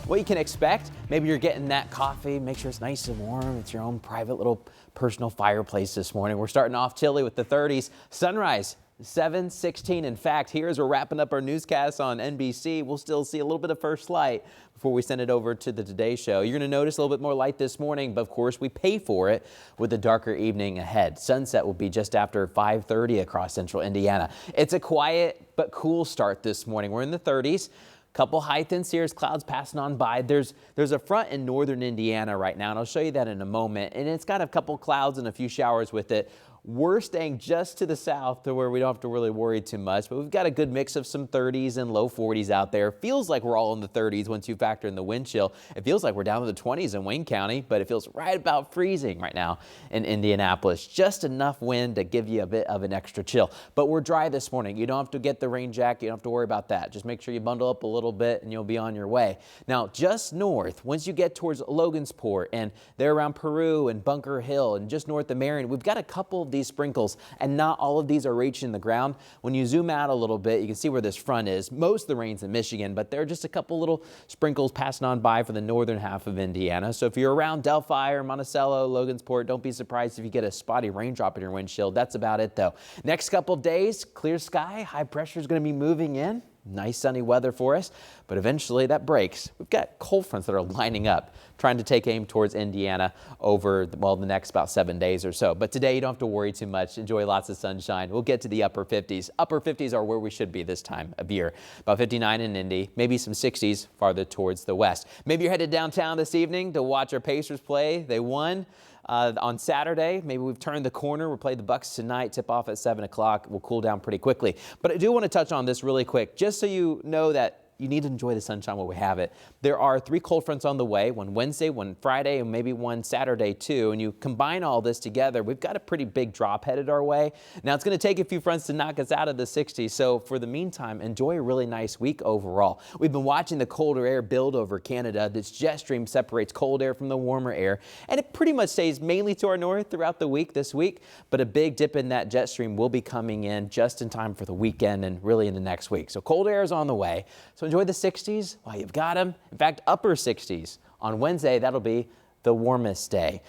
What you can expect, maybe you're getting that coffee, make sure it's nice and warm. It's your own private little personal fireplace this morning. We're starting off chilly with the 30s. Sunrise 7:16. In fact, here as we're wrapping up our newscast on NBC, we'll still see a little bit of first light before we send it over to the Today Show. You're going to notice a little bit more light this morning, but of course we pay for it with the darker evening ahead. Sunset will be just after 5:30 across central Indiana. It's a quiet but cool start this morning. We're in the 30s. Couple high thin cirrus clouds passing on by. There's a front in northern Indiana right now, and I'll show you that in a moment. And it's got a couple clouds and a few showers with it. We're staying just to the south to where we don't have to really worry too much, but we've got a good mix of some 30s and low 40s out there. Feels like we're all in the 30s once you factor in the wind chill. It feels like we're down to the 20s in Wayne County, but it feels right about freezing right now in Indianapolis. Just enough wind to give you a bit of an extra chill. But we're dry this morning. You don't have to get the rain jacket. You don't have to worry about that. Just make sure you bundle up a little bit and you'll be on your way. Now, just north, once you get towards Logansport and they're around Peru and Bunker Hill and just north of Marion, we've got a couple of these sprinkles, and not all of these are reaching the ground. When you zoom out a little bit, you can see where this front is. Most of the rain's in Michigan, but there are just a couple little sprinkles passing on by for the northern half of Indiana. So if you're around Delphi or Monticello, Logansport, don't be surprised if you get a spotty raindrop in your windshield. That's about it, though. Next couple of days, clear sky, high pressure is going to be moving in. Nice sunny weather for us, but eventually that breaks. We've got cold fronts that are lining up, trying to take aim towards Indiana over, well, the next about 7 days or so. But today you don't have to worry too much. Enjoy lots of sunshine. We'll get to the upper 50s. Upper 50s are where we should be this time of year. About 59 in Indy, maybe some 60s farther towards the west. Maybe you're headed downtown this evening to watch our Pacers play. They won on Saturday. Maybe we've turned the corner. We'll play the Bucks tonight. Tip off at 7 o'clock. We'll cool down pretty quickly. But I do want to touch on this really quick, just so you know that you need to enjoy the sunshine while we have it. There are 3 cold fronts on the way, one Wednesday, one Friday, and maybe one Saturday too. And you combine all this together, we've got a pretty big drop headed our way. Now it's going to take a few fronts to knock us out of the 60s. So for the meantime, enjoy a really nice week overall. We've been watching the colder air build over Canada. This jet stream separates cold air from the warmer air, and it pretty much stays mainly to our north throughout the week this week. But a big dip in that jet stream will be coming in just in time for the weekend and really into next week. So cold air is on the way. So enjoy the 60s while you've got them. In fact, upper 60s on Wednesday. That'll be the warmest day.